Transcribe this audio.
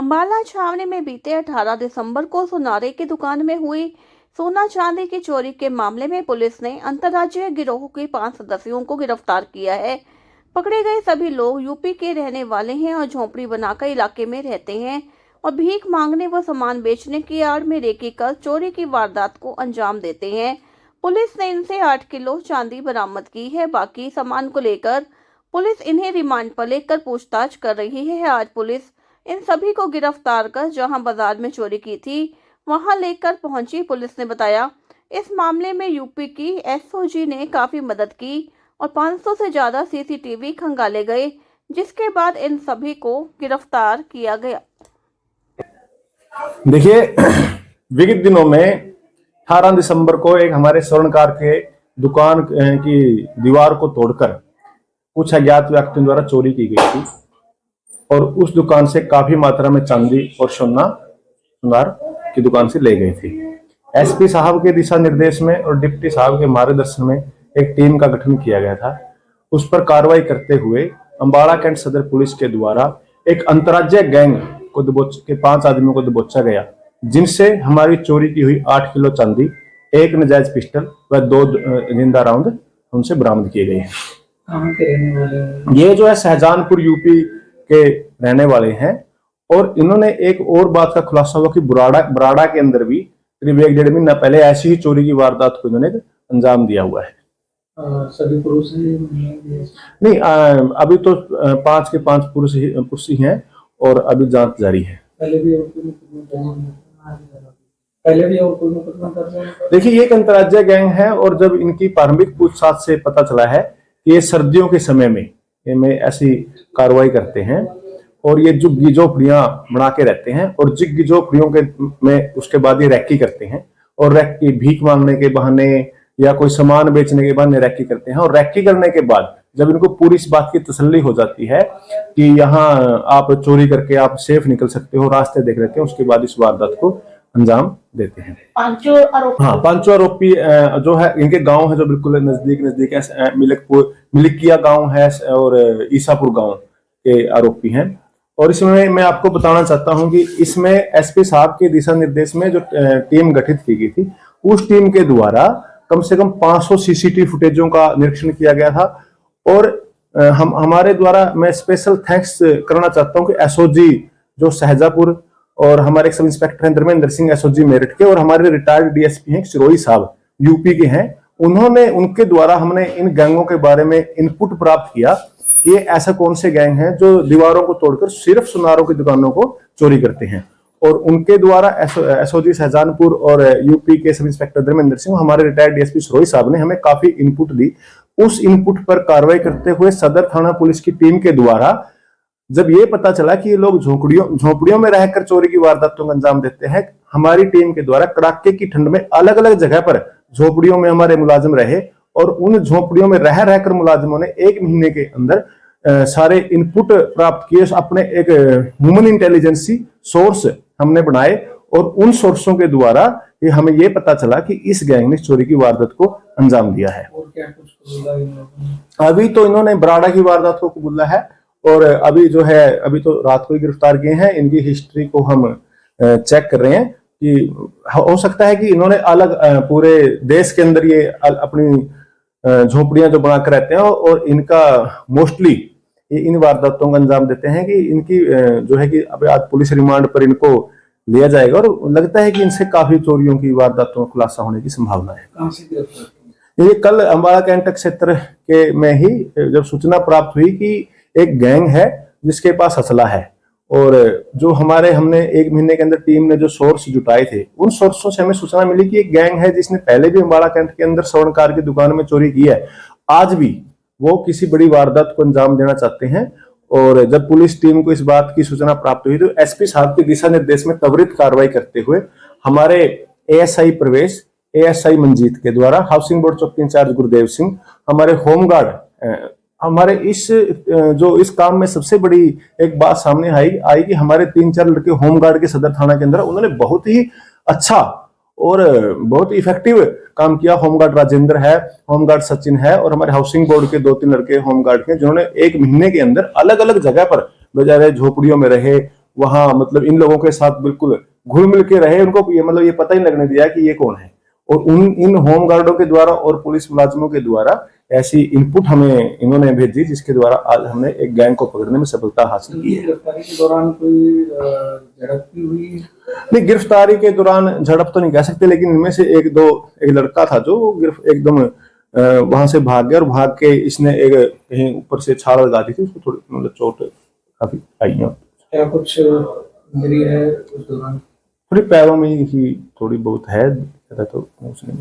अंबाला छावनी में बीते 18 दिसंबर को सुनारे की दुकान में हुई सोना चांदी की चोरी के मामले में पुलिस ने अंतर्राज्यीय गिरोह के 5 सदस्यों को गिरफ्तार किया है। पकड़े गए सभी लोग यूपी के रहने वाले हैं और झोंपड़ी बनाकर इलाके में रहते हैं और भीख मांगने व सामान बेचने की आड़ में रेकी कर चोरी की वारदात को अंजाम देते हैं। पुलिस ने इनसे 8 किलो चांदी बरामद की है। बाकी सामान को लेकर पुलिस इन्हें रिमांड पर लेकर पूछताछ कर रही है। आज पुलिस इन सभी को गिरफ्तार कर जहां बाजार में चोरी की थी वहां लेकर पहुंची। पुलिस ने बताया, इस मामले में यूपी की एसओजी ने काफी मदद की और 500 से ज्यादा सीसीटीवी खंगाले गए, जिसके बाद इन सभी को गिरफ्तार किया गया। देखिए, विगत दिनों में 18 दिसंबर को एक हमारे स्वर्णकार के दुकान की दीवार को तोड़कर कुछ अज्ञात व्यक्तियों द्वारा चोरी की गई थी और उस दुकान से काफी मात्रा में चांदी और सोनार की दुकान से ले गई थी। एसपी साहब के दिशा निर्देश में और डिप्टी साहब के मार्गदर्शन में एक टीम का गठन किया गया था। उस पर कार्रवाई करते हुए अंबाला कैंट सदर पुलिस के द्वारा एक अंतर्राज्यीय गैंग को के 5 आदमियों को दबोचा गया, जिनसे हमारी चोरी की हुई 8 किलो चांदी, 1 नाजायज पिस्टल व 2 जिंदा राउंड उनसे बरामद किए गए। कहाँ के रहने वाले हैं? ये जो है शाहजहानपुर यूपी के रहने वाले हैं और इन्होंने एक और बात का खुलासा हुआ कि बराड़ा के अंदर भी करीब 1-1.5 महीना पहले ऐसी ही चोरी की वारदात को इन्होंने अंजाम दिया हुआ है। सभी पुरुष नहीं, अभी तो 5 के 5 पुरुष ही हैं और अभी जांच जारी है। पहले भी और कोई मुकदमा दर्ज है? देखिए, ये एक अंतर्राज्यीय गैंग है और जब इनकी प्रारंभिक पूछताछ से पता चला है कि ये सर्दियों के समय में ऐसी कार्रवाई करते हैं और ये झुग्गी झोपड़ियां बना के रहते हैं और झुग्गी झोपड़ियों के में उसके बाद ये रैकी करते हैं और रैकी भीख मांगने के बहाने या कोई सामान बेचने के बहाने रैकी करते हैं। और रैकी करने के बाद जब इनको पूरी इस बात की तसल्ली हो जाती है कि यहाँ आप चोरी करके आप सेफ निकल सकते हो, रास्ते देख लेते हैं, उसके बाद इस वारदात को अंजाम देते हैं। पांचों आरोपी जो है इनके गांव है जो बिल्कुल नजदीक है, मिलकिया गांव है और ईसापुर गांव के आरोपी हैं। और इसमें मैं आपको बताना चाहता हूं कि इसमें एसपी साहब के दिशा निर्देश में जो टीम गठित की गई थी, उस टीम के द्वारा कम से कम 500 सीसीटीवी फुटेजों का निरीक्षण किया गया था। और हमारे द्वारा मैं स्पेशल थैंक्स करना चाहता हूं कि एसओजी जो शाहजहांपुर और हमारे सब इंस्पेक्टर हैं धर्मेंद्र सिंह एसओजी मेरठ के और हमारे रिटायर्ड डीएसपी हैं सिरोही साहब यूपी के हैं, उनके द्वारा हमने इन गैंगों के बारे में इनपुट प्राप्त किया कि ऐसा कौन से गैंग हैं जो दीवारों को तोड़कर सिर्फ सुनारों की दुकानों को चोरी करते हैं। और उनके द्वारा एसओजी शाहजहांपुर और यूपी के सब इंस्पेक्टर धर्मेंद्र सिंह, हमारे रिटायर्ड डीएसपी सिरोही साहब ने हमें काफी इनपुट दी। उस इनपुट पर कार्रवाई करते हुए सदर थाना पुलिस की टीम के द्वारा जब ये पता चला कि ये लोग झोपड़ियों में रहकर चोरी की वारदातों का अंजाम देते हैं, हमारी टीम के द्वारा कड़ाके की ठंड में अलग अलग जगह पर झोपड़ियों में हमारे मुलाजिम रहे और उन झोपड़ियों में रहकर मुलाजिमों ने 1 महीने के अंदर सारे इनपुट प्राप्त किए। अपने एक ह्यूमन इंटेलिजेंसी सोर्स हमने बनाए और उन सोर्सों के द्वारा ये हमें ये पता चला कि इस गैंग ने चोरी की वारदात को अंजाम दिया है। और क्या कुछ कबूला? अभी तो इन्होंने बराड़ा की वारदात को कबूला है और अभी जो है अभी तो रात को ही गिरफ्तार किए हैं। इनकी हिस्ट्री को हम चेक कर रहे हैं कि हो सकता है कि इन्होंने अलग पूरे देश के अंदर ये अपनी झोपड़ियां जो बनाकर रहते हैं और इनका मोस्टली ये इन वारदातों का अंजाम देते हैं कि इनकी जो है कि अब आज पुलिस रिमांड पर इनको लिया जाएगा और लगता है कि इनसे काफी चोरियों की वारदातों का खुलासा होने की संभावना है। कहाँ से गिरफ्तार? ये कल अंबाला कैंट क्षेत्र के में ही जब सूचना प्राप्त हुई कि एक गैंग है जिसके पास असला है और जो हमने 1 महीने के अंदर टीम ने जो सोर्स जुटाए थे, उन सोर्सों से हमें सूचना मिली कि एक गैंग है जिसने पहले भी अंबाला कैंट के अंदर स्वर्णकार की दुकान में चोरी की है। आज भी वो किसी बड़ी वारदात को अंजाम देना चाहते हैं और जब पुलिस टीम को इस बात की सूचना प्राप्त हुई तो एसपी साहब के दिशा निर्देश में त्वरित कार्रवाई करते हुए हमारे एएसआई प्रवेश, एएसआई मंजीत के द्वारा, हाउसिंग बोर्ड चौकी इंचार्ज गुरुदेव सिंह, हमारे होमगार्ड, हमारे इस काम में सबसे बड़ी एक बात सामने आई कि हमारे 3-4 लड़के होमगार्ड के सदर थाना के अंदर, उन्होंने बहुत ही अच्छा और बहुत इफेक्टिव काम किया। होमगार्ड राजेंद्र है, होमगार्ड सचिन है और हमारे हाउसिंग बोर्ड के 2-3 लड़के होमगार्ड के, जिन्होंने 1 महीने के अंदर अलग अलग जगह पर बेचारे झोपड़ियों में रहे वहां मतलब इन लोगों के साथ बिल्कुल घुल मिल के रहे, उनको ये मतलब ये पता ही लगने दिया कि ये कौन है। और उन इन होम गार्डों के द्वारा और पुलिस मुलाजिमों के द्वारा ऐसी इनपुट हमें इन्होंने भेजी, जिसके द्वारा आज हमने एक गैंग को पकड़ने में सफलता हासिल की है। गिरफ्तारी के दौरान कोई झड़प भी हुई? नहीं, गिरफ्तारी के दौरान झड़प तो नहीं कह सकते, लेकिन इनमें से एक लड़का था जो एकदम वहां से भाग गया, और भाग के इसने एक कहीं ऊपर से छाल लगा दी थी, उसको थोड़ी मतलब चोट काफी आई है। क्या कुछ इंजरी है उस दौरान? थोड़ी पैरों में ही थोड़ी बहुत है, ज्यादा तो उसने